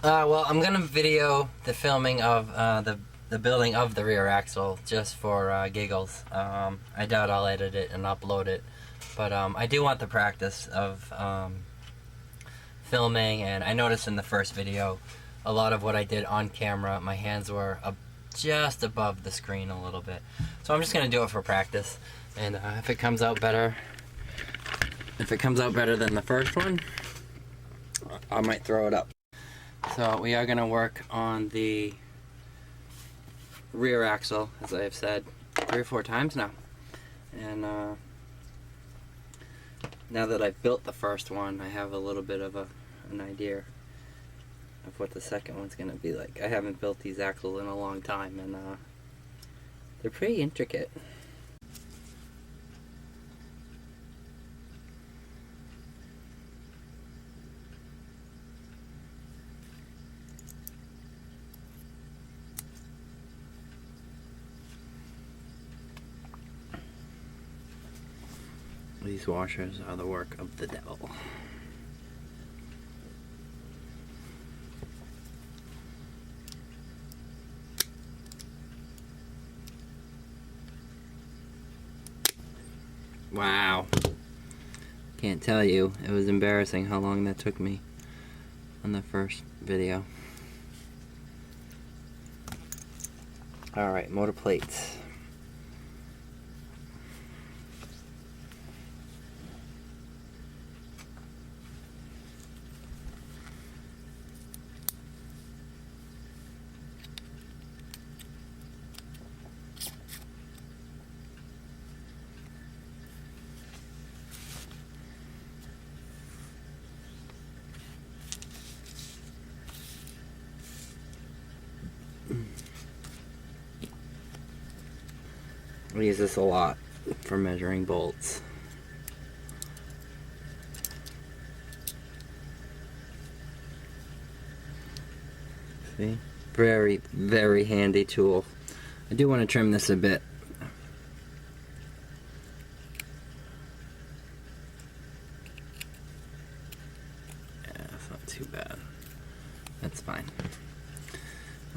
Well, I'm gonna video the filming of the building of the rear axle just for giggles. I doubt I'll edit it and upload it, but I do want the practice of filming. And I noticed in the first video, a lot of what I did on camera, my hands were just above the screen a little bit. So I'm just gonna do it for practice, and if it comes out better, than the first one, I might throw it up. So we are going to work on the rear axle, as I have said 3 or 4 times now. And now that I've built the first one, I have a little bit of an idea of what the second one's going to be like. I haven't built these axles in a long time, and they're pretty intricate. These washers are the work of the devil. Wow. Can't tell you, it was embarrassing how long that took me on the first video. Alright, motor plates. I use this a lot for measuring bolts. See? Very, very handy tool. I do want to trim this a bit. Yeah, that's not too bad. That's fine.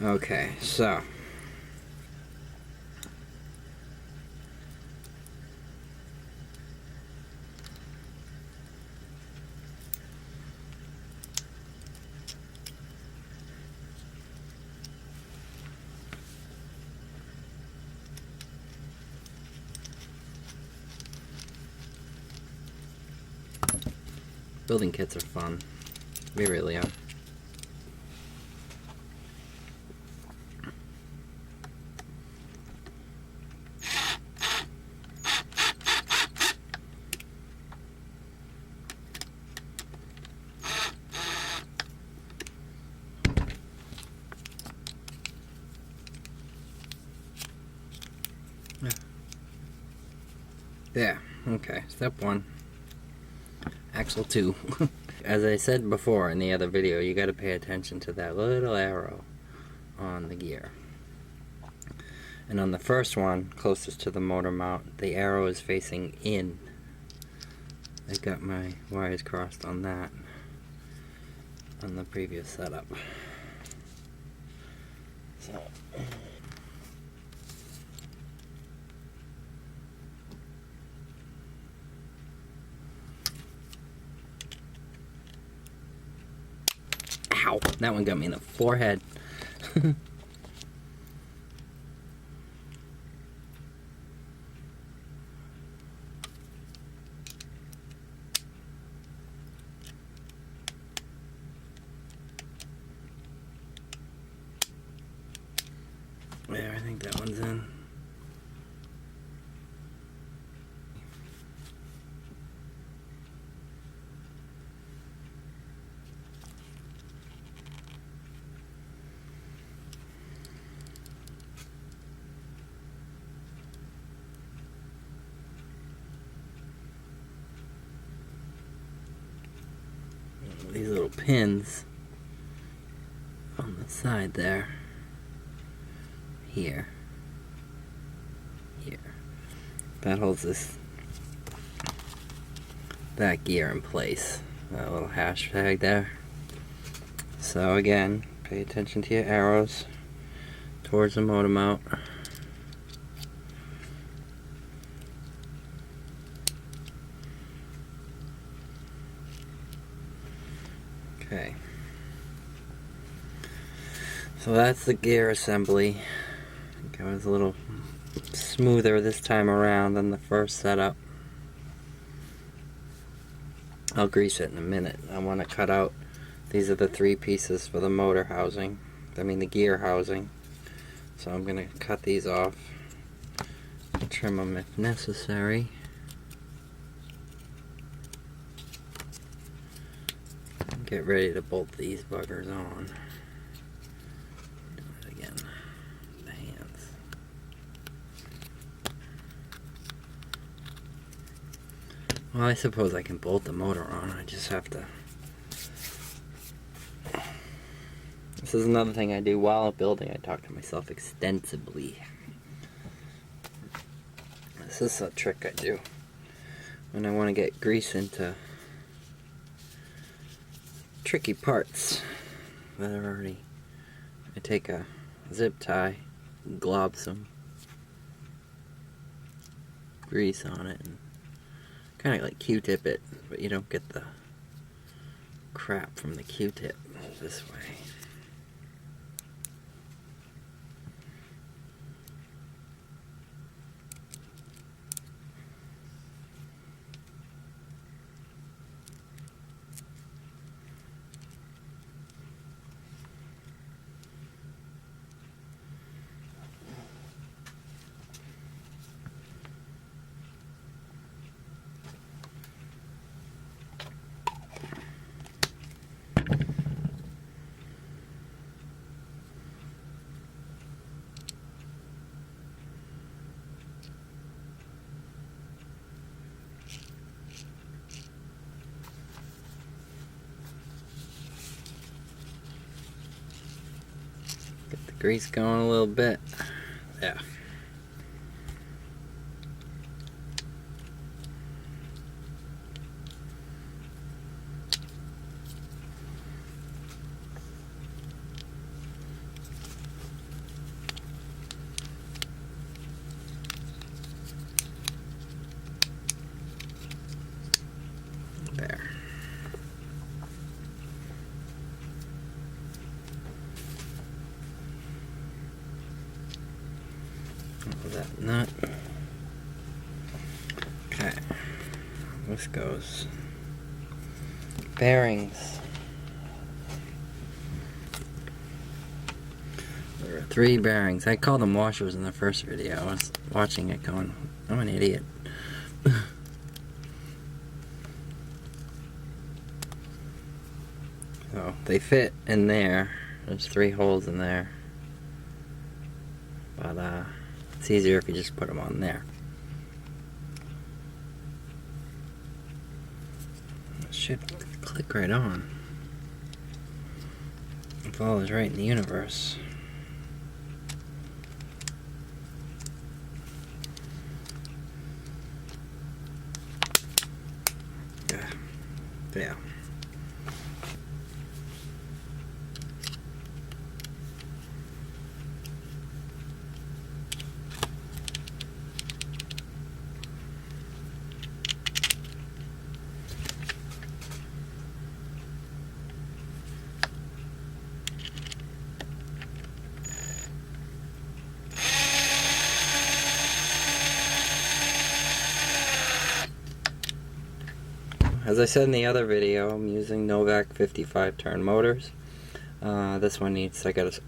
Okay, so building kits are fun. They really are. There. Okay. Step 1. Axle 2. As I said before in the other video, you got to pay attention to that little arrow on the gear. And on the first one, closest to the motor mount, the arrow is facing in. I got my wires crossed on that on the previous setup. So ow, that one got me in the forehead. There, I think that one's in. These little pins on the side there, here, that holds that gear in place. That little hashtag there. So again, pay attention to your arrows towards the motor mount. Okay. So that's the gear assembly. I think it was a little smoother this time around than the first setup. I'll grease it in a minute. I want to cut out, these are the 3 pieces for the motor housing, the gear housing. So I'm going to cut these off, trim them if necessary. Get ready to bolt these buggers on. Do it again. The hands. Well, I suppose I can bolt the motor on. I just have to. This is another thing I do while building. I talk to myself extensively. This is a trick I do when I want to get grease into tricky parts that are already. I take a zip tie, glob some grease on it, and kind of like Q-tip it, but you don't get the crap from the Q-tip this way. Get the grease going a little bit. Yeah. There. That nut. Okay. This goes. Bearings. There are 3 bearings. I called them washers in the first video. I was watching it going, I'm an idiot. So they fit in there. There's 3 holes in there. But it's easier if you just put them on there. It should click right on. It follows right in the universe. Yeah. As I said in the other video, I'm using Novak 55 turn motors. This one needs, I gotta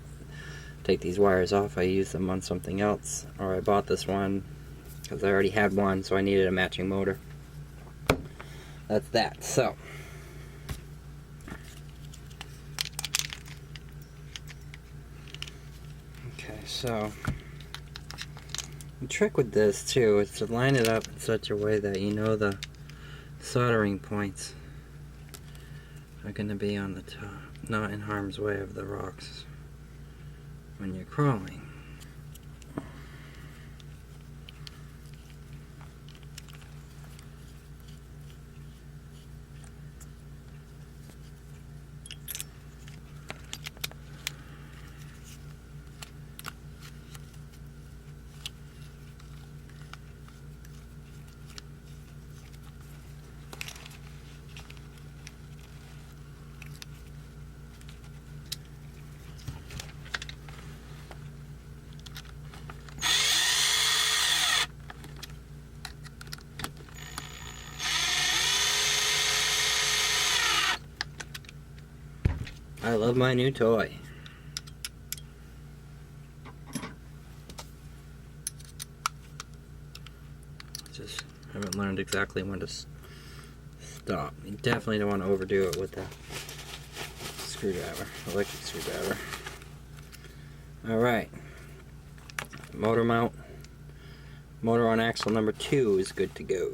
take these wires off. I used them on something else, or I bought this one because I already had one, so I needed a matching motor. That's that. So okay, so the trick with this too is to line it up in such a way that you know the soldering points are going to be on the top, not in harm's way of the rocks when you're crawling. I love my new toy. Just haven't learned exactly when to stop. You definitely don't want to overdo it with the screwdriver, electric screwdriver. Alright. Motor mount. Motor on axle number 2 is good to go.